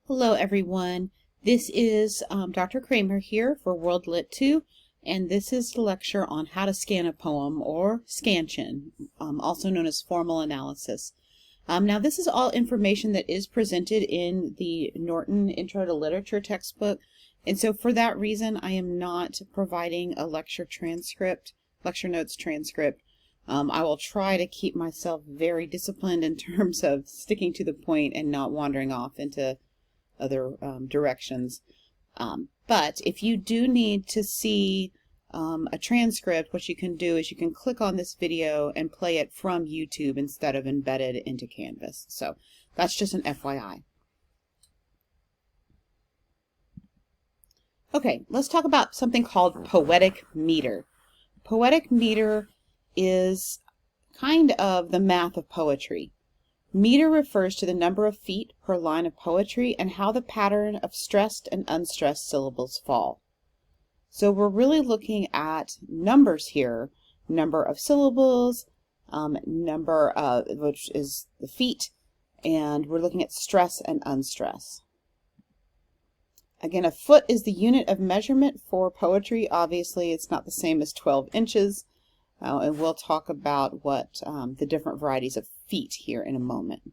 Hello everyone, this is Dr. Kramer here for World Lit 2, and this is the lecture on how to scan a poem, or scansion, also known as formal analysis. Now this is all information that is presented in the Norton Intro to Literature textbook, and so for that reason I am not providing a lecture notes transcript. I will try to keep myself very disciplined in terms of sticking to the point and not wandering off into other directions. But if you do need to see a transcript, what you can do is you can click on this video and play it from YouTube instead of embedded into Canvas. So that's just an FYI. Okay, let's talk about something called poetic meter. Poetic meter is kind of the math of poetry. Meter refers to the number of feet per line of poetry and how the pattern of stressed and unstressed syllables fall. So we're really looking at numbers here, number of syllables, which is the feet, and we're looking at stress and unstress. Again, a foot is the unit of measurement for poetry. Obviously, it's not the same as 12 inches. And we'll talk about what the different varieties of feet here in a moment.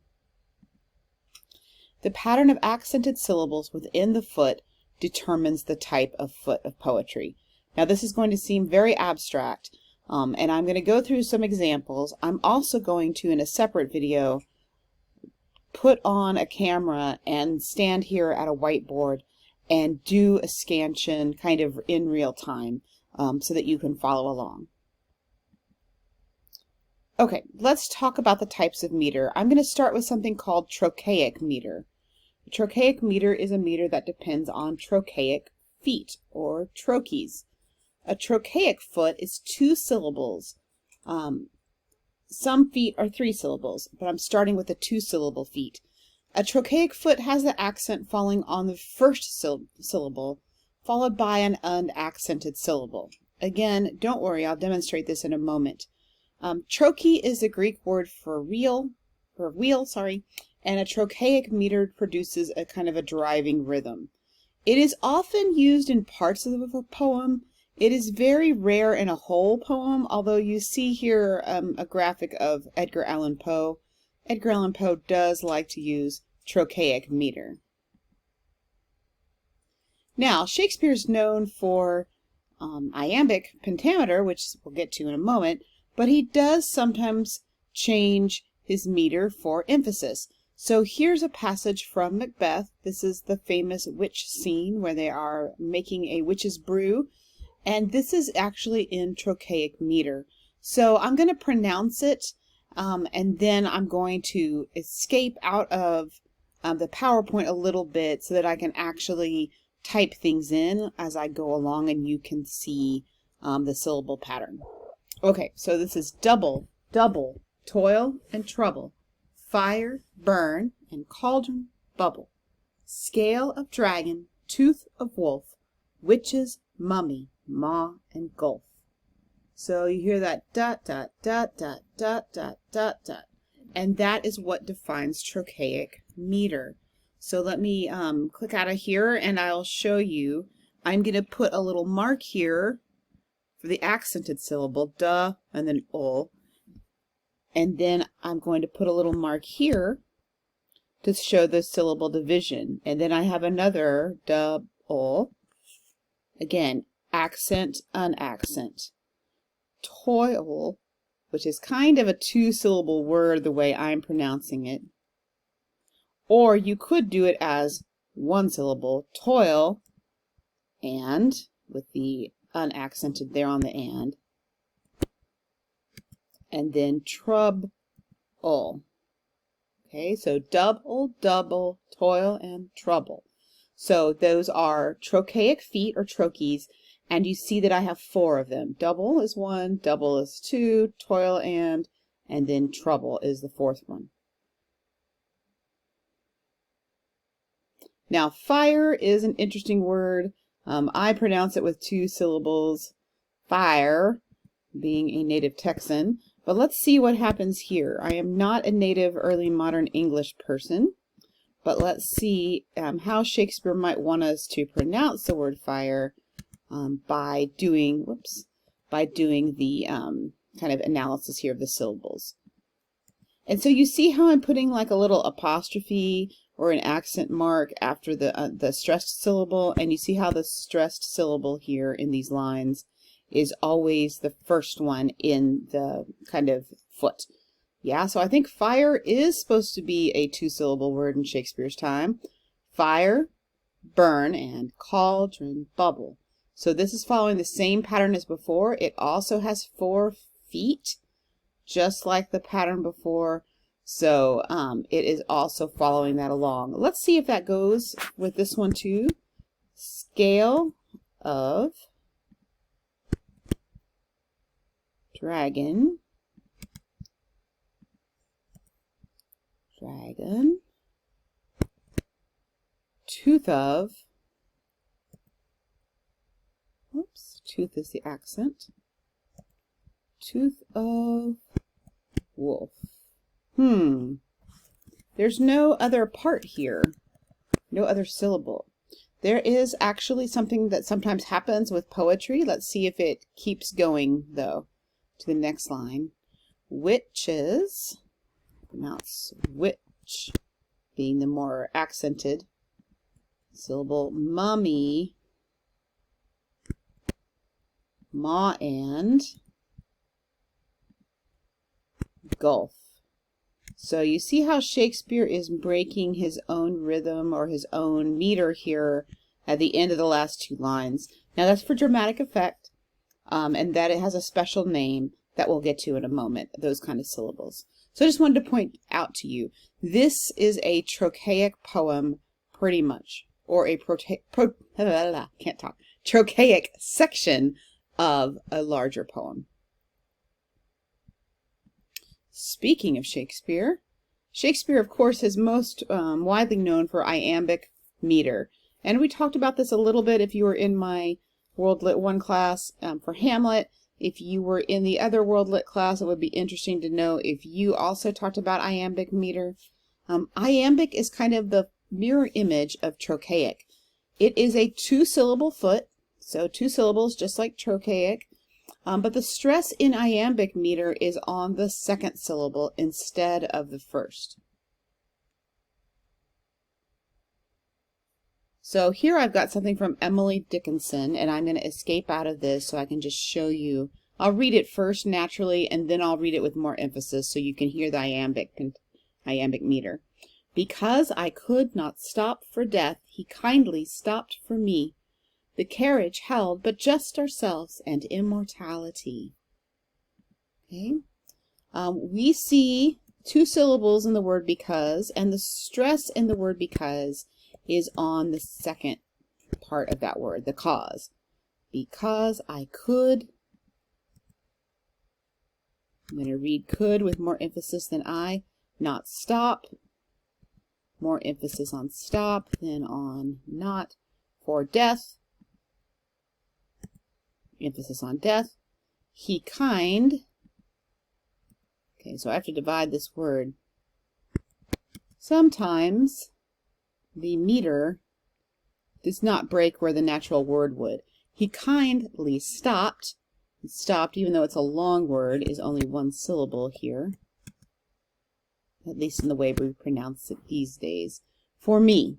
The pattern of accented syllables within the foot determines the type of foot of poetry. Now this is going to seem very abstract, and I'm going to go through some examples. I'm also going to, in a separate video, put on a camera and stand here at a whiteboard and do a scansion kind of in real time so that you can follow along. Okay, let's talk about the types of meter. I'm going to start with something called trochaic meter. A trochaic meter is a meter that depends on trochaic feet, or trochees. A trochaic foot is 2 syllables. Some feet are 3 syllables, but I'm starting with a 2-syllable feet. A trochaic foot has the accent falling on the first syllable, followed by an unaccented syllable. Again, don't worry, I'll demonstrate this in a moment. Trochee is the Greek word for wheel, and a trochaic meter produces a kind of a driving rhythm. It is often used in parts of a poem. It is very rare in a whole poem, although you see here a graphic of Edgar Allan Poe. Edgar Allan Poe does like to use trochaic meter. Now, Shakespeare is known for iambic pentameter, which we'll get to in a moment, but he does sometimes change his meter for emphasis. So here's a passage from Macbeth. This is the famous witch scene where they are making a witch's brew, and this is actually in trochaic meter. So I'm going to pronounce it, and then I'm going to escape out of the PowerPoint a little bit so that I can actually type things in as I go along and you can see the syllable pattern. Okay, so this is double, double, toil and trouble, fire, burn, and cauldron, bubble, scale of dragon, tooth of wolf, witches, mummy, maw, and gulf. So you hear that dot, dot, dot, dot, dot, dot, dot, dot, and that is what defines trochaic meter. So let me click out of here and I'll show you. I'm going to put a little mark here for the accented syllable, duh, and then ul. And then I'm going to put a little mark here to show the syllable division. And then I have another duh, ul. Again, accent, unaccent. Toil, which is kind of a 2-syllable word the way I'm pronouncing it. Or you could do it as 1 syllable, toil, and with the unaccented there on the and then trouble. Okay, so double, double, toil, and trouble. So those are trochaic feet or trochees, and you see that I have 4 of them. Double is 1, double is 2, toil and then trouble is the 4th one. Now fire is an interesting word. I pronounce it with 2 syllables, fire, being a native Texan. But let's see what happens here. I am not a native early modern English person, but let's see how Shakespeare might want us to pronounce the word fire by doing the kind of analysis here of the syllables. And so you see how I'm putting like a little apostrophe or an accent mark after the stressed syllable, and you see how the stressed syllable here in these lines is always the first one in the kind of foot. Yeah, so I think fire is supposed to be a two-syllable word in Shakespeare's time. Fire, burn, and cauldron, bubble. So this is following the same pattern as before. It also has 4 feet, just like the pattern before. So it is also following that along. Let's see if that goes with this one too. Scale of dragon. Dragon. Tooth of. Oops, tooth is the accent. Tooth of wolf. There's no other part here. No other syllable. There is actually something that sometimes happens with poetry. Let's see if it keeps going, though, to the next line. Witches, pronounce witch, being the more accented syllable. Mummy, ma, and gulf. So you see how Shakespeare is breaking his own rhythm or his own meter here at the end of the last 2 lines. Now that's for dramatic effect, and that it has a special name that we'll get to in a moment, those kind of syllables. So I just wanted to point out to you, this is a trochaic poem pretty much, or a trochaic section of a larger poem. Speaking of Shakespeare, Shakespeare, of course, is most widely known for iambic meter. And we talked about this a little bit if you were in my World Lit 1 class for Hamlet. If you were in the other World Lit class, it would be interesting to know if you also talked about iambic meter. Iambic is kind of the mirror image of trochaic. It is a 2-syllable foot, so 2 syllables just like trochaic. But the stress in iambic meter is on the 2nd syllable instead of the 1st. So here I've got something from Emily Dickinson, and I'm going to escape out of this so I can just show you. I'll read it first naturally, and then I'll read it with more emphasis so you can hear the iambic meter. Because I could not stop for death, he kindly stopped for me. The carriage held but just ourselves and immortality. Okay. We see 2 syllables in the word because, and the stress in the word because is on the 2nd part of that word, the cause. Because I could, I'm going to read could with more emphasis than I, not stop, more emphasis on stop than on not, for death, emphasis on death. He kind. Okay, so I have to divide this word. Sometimes the meter does not break where the natural word would. He kindly stopped. Stopped, even though it's a long word, is only 1 syllable here. At least in the way we pronounce it these days. For me.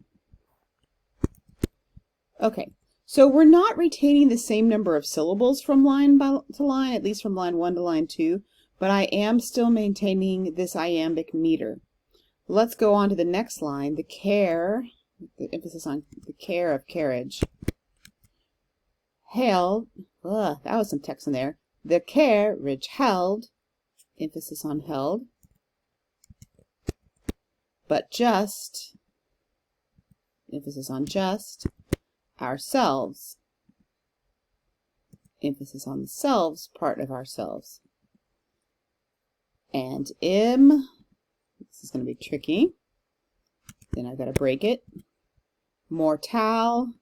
Okay. So we're not retaining the same number of syllables from line to line, at least from line 1 to line 2, but I am still maintaining this iambic meter. Let's go on to the next line, the care, the emphasis on the care of carriage. Held, that was some text in there. The carriage held, emphasis on held, but just, emphasis on just, ourselves, emphasis on the selves part of ourselves. And this is going to be tricky. Then I've got to break it. Mortal,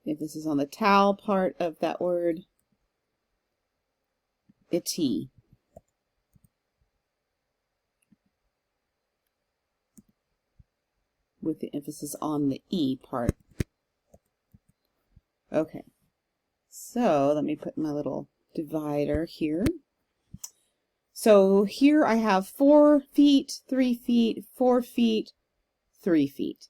emphasis on the tal part of that word. Ity. with the emphasis on the E part. Okay, so let me put my little divider here. So here I have 4 feet, 3 feet, 4 feet, 3 feet.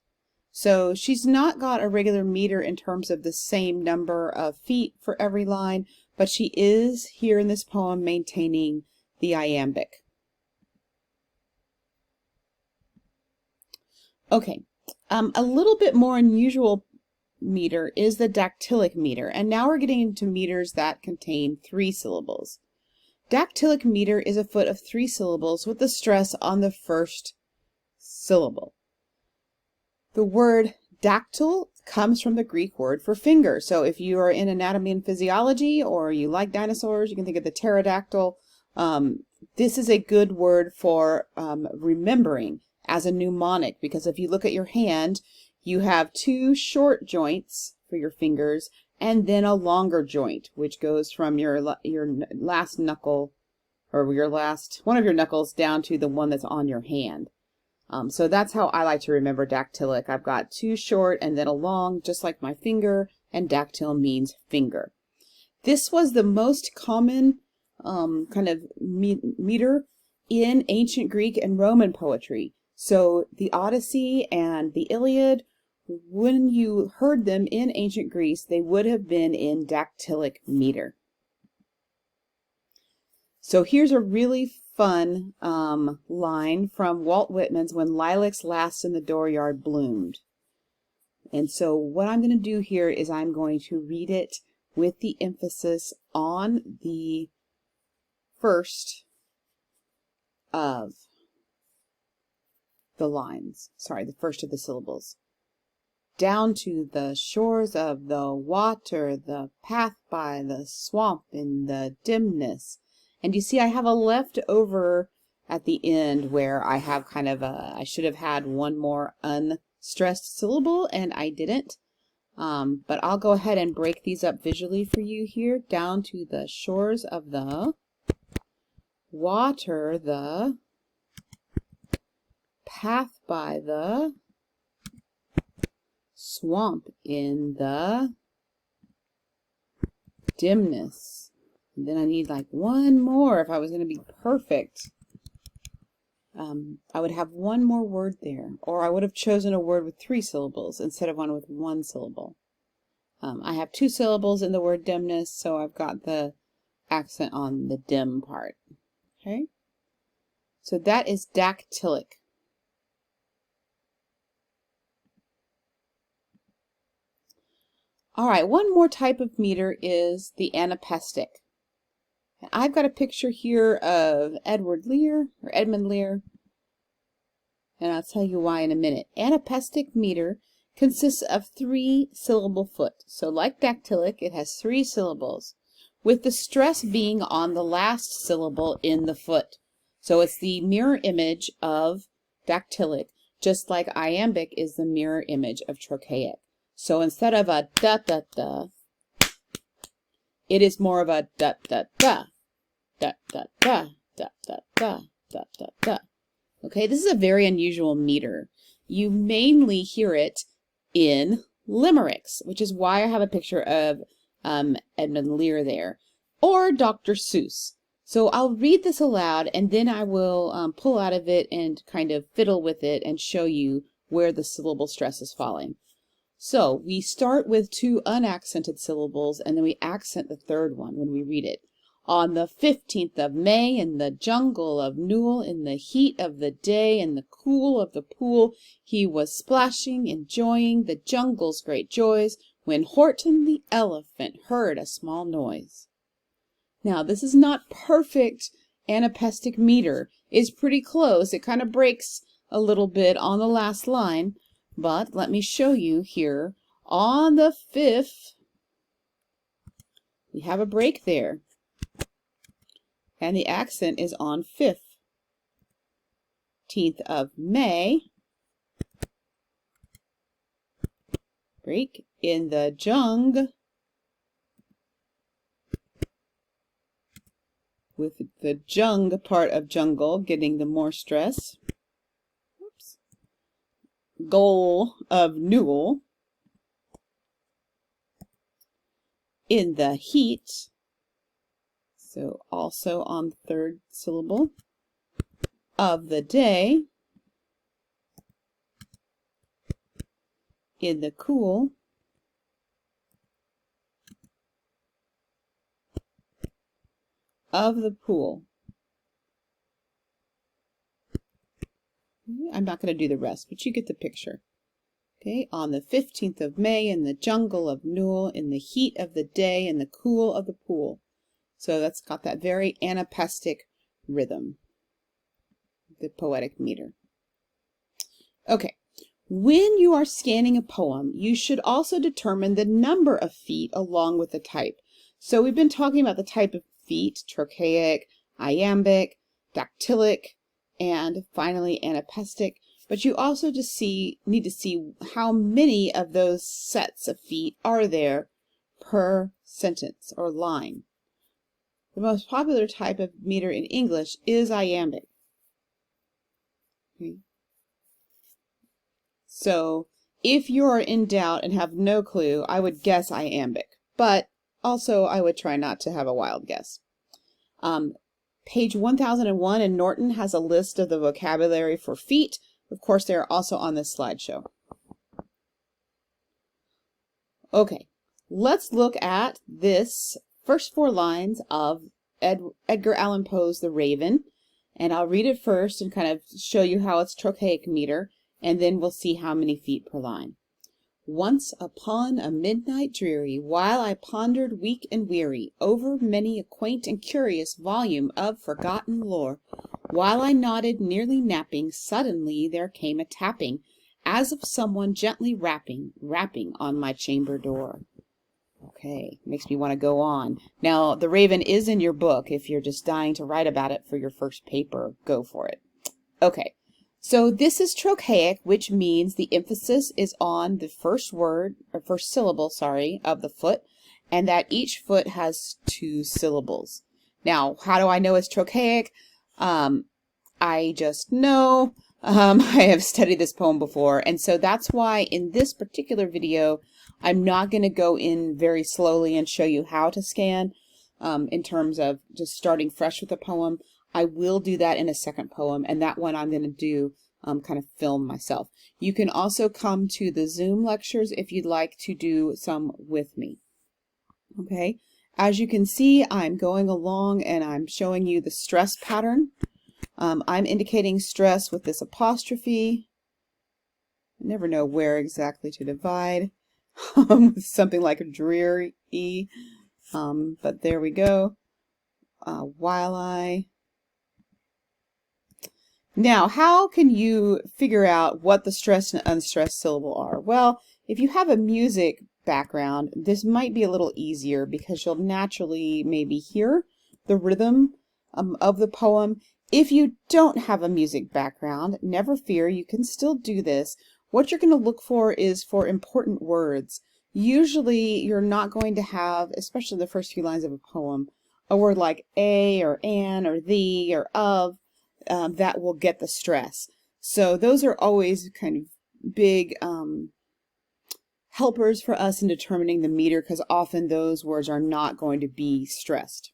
So she's not got a regular meter in terms of the same number of feet for every line, but she is here in this poem maintaining the iambic. Okay, a little bit more unusual meter is the dactylic meter, and now we're getting into meters that contain 3 syllables. Dactylic meter is a foot of 3 syllables with the stress on the first syllable. The word dactyl comes from the Greek word for finger. So if you are in anatomy and physiology or you like dinosaurs, you can think of the pterodactyl. This is a good word for remembering as a mnemonic, because if you look at your hand, you have 2 short joints for your fingers and then a longer joint, which goes from your last knuckle, or one of your knuckles, down to the one that's on your hand. So that's how I like to remember dactylic. I've got 2 short and then a long, just like my finger, and dactyl means finger. This was the most common kind of meter in ancient Greek and Roman poetry. So the Odyssey and the Iliad, when you heard them in ancient Greece, they would have been in dactylic meter. So here's a really fun line from Walt Whitman's "When Lilacs Last in the Dooryard Bloomed." And so what I'm going to do here is I'm going to read it with the emphasis on the first of the lines. Sorry, the first of the syllables. Down to the shores of the water, the path by the swamp in the dimness. And you see I have a leftover at the end where I have kind of I should have had one more unstressed syllable and I didn't. But I'll go ahead and break these up visually for you here. Down to the shores of the water, the path by the swamp in the dimness. And then I need like one more if I was going to be perfect. I would have one more word there, or I would have chosen a word with 3 syllables instead of one with 1 syllable. I have 2 syllables in the word dimness, so I've got the accent on the dim part. Okay, so that is dactylic. All right, one more type of meter is the anapestic. I've got a picture here of Edmund Lear, and I'll tell you why in a minute. Anapestic meter consists of 3 syllable foot. So like dactylic, it has 3 syllables, with the stress being on the last syllable in the foot. So it's the mirror image of dactylic, just like iambic is the mirror image of trochaic. So instead of a da-da-da, it is more of a da-da-da. Da-da-da, da-da-da, da-da-da. Okay, this is a very unusual meter. You mainly hear it in limericks, which is why I have a picture of Edmund Lear there, or Dr. Seuss. So I'll read this aloud, and then I will pull out of it and kind of fiddle with it and show you where the syllable stress is falling. So we start with 2 unaccented syllables, and then we accent the 3rd one when we read it. On the 15th of May, in the jungle of Newell, in the heat of the day, in the cool of the pool, he was splashing, enjoying the jungle's great joys, when Horton the elephant heard a small noise. Now, this is not perfect anapestic meter. It's pretty close. It kind of breaks a little bit on the last line, but let me show you here. On the 5th, we have a break there. And the accent is on 15th of May. Break in the jung. With the jung part of jungle getting the more stress. Oops. goal of Newell, in the heat, so also on the third syllable, of the day, in the cool, of the pool. I'm not going to do the rest, but you get the picture. Okay, on the 15th of May, in the jungle of Newell, in the heat of the day, in the cool of the pool. So that's got that very anapestic rhythm, the poetic meter. Okay, when you are scanning a poem, you should also determine the number of feet along with the type. So we've been talking about the type of feet: trochaic, iambic, dactylic, and finally anapestic. But you also need to see how many of those sets of feet are there per sentence or line. The most popular type of meter in English is iambic. Okay. So if you're in doubt and have no clue, I would guess iambic, but also I would try not to have a wild guess. Page 1001 in Norton has a list of the vocabulary for feet. Of course, they are also on this slideshow. Okay, let's look at this first 4 lines of Edgar Allan Poe's The Raven, and I'll read it first and kind of show you how it's trochaic meter, and then we'll see how many feet per line. Once upon a midnight dreary, while I pondered weak and weary over many a quaint and curious volume of forgotten lore, while I nodded, nearly napping, suddenly there came a tapping, as of someone gently rapping on my chamber door. Okay, makes me want to go on. Now, The Raven is in your book. If you're just dying to write about it for your first paper, go for it. Okay. So this is trochaic, which means the emphasis is on the first word, or first syllable, sorry, of the foot, and that each foot has 2 syllables. Now, how do I know it's trochaic? I just know. I have studied this poem before, and so that's why in this particular video, I'm not going to go in very slowly and show you how to scan in terms of just starting fresh with a poem. I will do that in a second poem, and that one I'm going to do kind of film myself. You can also come to the Zoom lectures if you'd like to do some with me. Okay, as you can see, I'm going along and I'm showing you the stress pattern. I'm indicating stress with this apostrophe. I never know where exactly to divide with something like a dreary, but there we go. While I... Now, how can you figure out what the stressed and unstressed syllable are? Well, if you have a music background, this might be a little easier because you'll naturally maybe hear the rhythm of the poem. If you don't have a music background, never fear, you can still do this. What you're going to look for is for important words. Usually you're not going to have, especially the first few lines of a poem, a word like a or an or the or of. That will get the stress. So those are always kind of big helpers for us in determining the meter, because often those words are not going to be stressed.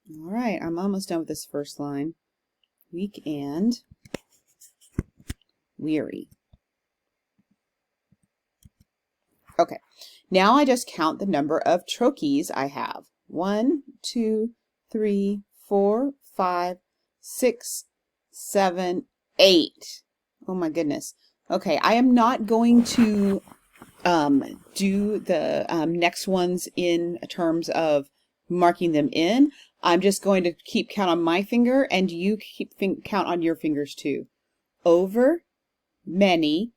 All right, I'm almost done with this first line. Weak and weary. Okay, now I just count the number of trochees I have. 1, 2, 3, 4, 5, 6, 7, 8. Oh my goodness. Okay, I am not going to do the next ones in terms of marking them in. I'm just going to keep count on my finger, and you keep count on your fingers too. Over, many.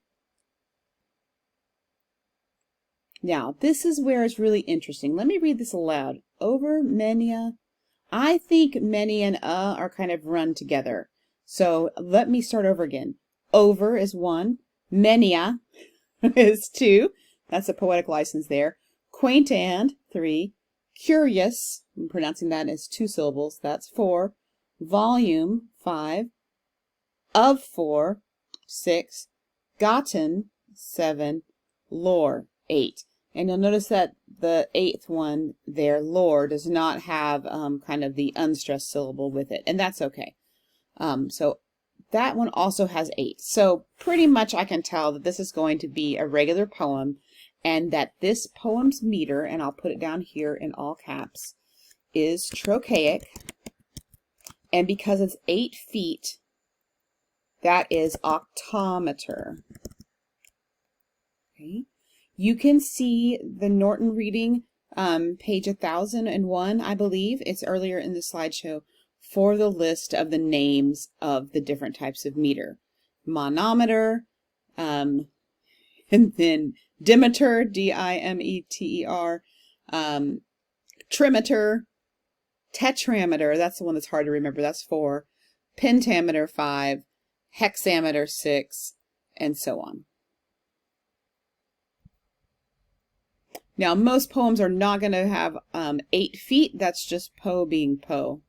Now, this is where it's really interesting. Let me read this aloud. Over, many. I think many and are kind of run together. So let me start over again. Over is 1. Many is 2. That's a poetic license there. Quaint and 3. Curious, I'm pronouncing that as 2 syllables. That's 4. Volume 5. of 4, 6, gotten 7, lore 8. And you'll notice that the 8th one there, lore, does not have kind of the unstressed syllable with it, and that's okay. So that one also has 8. So pretty much I can tell that this is going to be a regular poem, and that this poem's meter, and I'll put it down here in all caps, is trochaic. And because it's 8 feet, that is octometer. Okay. You can see the Norton reading, page 1001, I believe. It's earlier in the slideshow, for the list of the names of the different types of meter. Manometer, and then dimeter, D-I-M-E-T-E-R, trimeter, tetrameter, that's the one that's hard to remember, that's 4, pentameter 5, hexameter 6, and so on. Now, most poems are not going to have 8 feet. That's just Poe being Poe.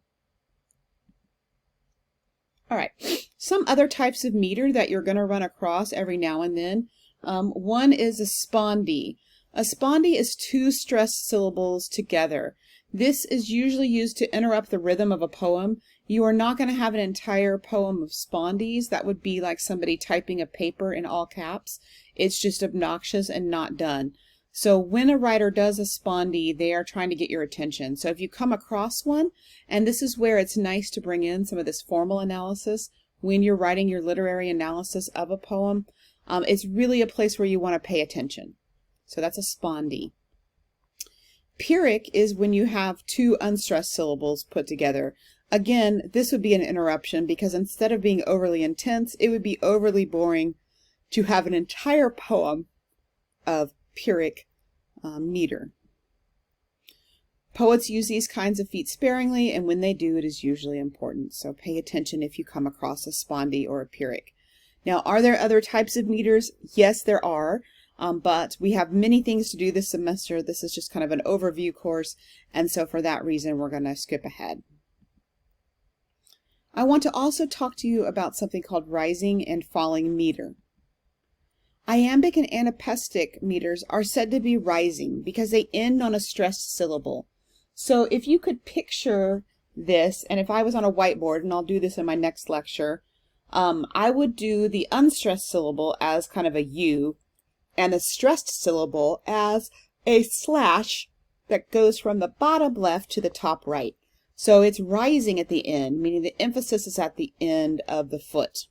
All right. Some other types of meter that you're going to run across every now and then. One is a spondee. A spondee is 2 stressed syllables together. This is usually used to interrupt the rhythm of a poem. You are not going to have an entire poem of spondees. That would be like somebody typing a paper in all caps. It's just obnoxious and not done. So when a writer does a spondee, they are trying to get your attention. So if you come across one, and this is where it's nice to bring in some of this formal analysis when you're writing your literary analysis of a poem, it's really a place where you want to pay attention. So that's a spondee. Pyrrhic is when you have 2 unstressed syllables put together. Again, this would be an interruption because instead of being overly intense, it would be overly boring to have an entire poem of Pyrrhic meter. Poets use these kinds of feet sparingly, and when they do, it is usually important. So pay attention if you come across a spondee or a Pyrrhic. Now, are there other types of meters? Yes, there are, but we have many things to do this semester. This is just kind of an overview course, and so for that reason, we're going to skip ahead. I want to also talk to you about something called rising and falling meter. Iambic and anapestic meters are said to be rising because they end on a stressed syllable. So if you could picture this, and if I was on a whiteboard, and I'll do this in my next lecture, I would do the unstressed syllable as kind of a U, and the stressed syllable as a slash that goes from the bottom left to the top right. So it's rising at the end, meaning the emphasis is at the end of the foot.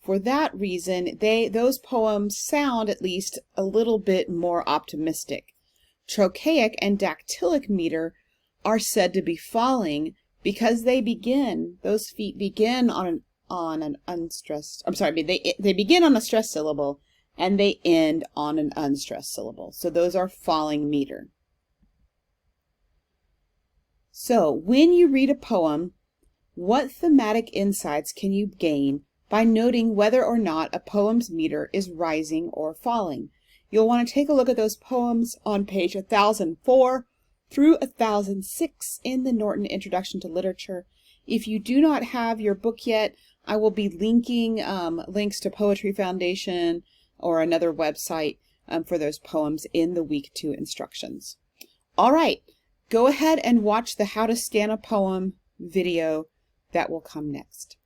For that reason, those poems sound at least a little bit more optimistic. Trochaic and dactylic meter are said to be falling because those feet begin on an unstressed, they begin on a stressed syllable and they end on an unstressed syllable. So those are falling meter. So when you read a poem, what thematic insights can you gain by noting whether or not a poem's meter is rising or falling? You'll want to take a look at those poems on page 1004 through 1006 in the Norton Introduction to Literature. If you do not have your book yet, I will be linking links to Poetry Foundation or another website for those poems in the Week 2 instructions. All right, go ahead and watch the How to Scan a Poem video that will come next.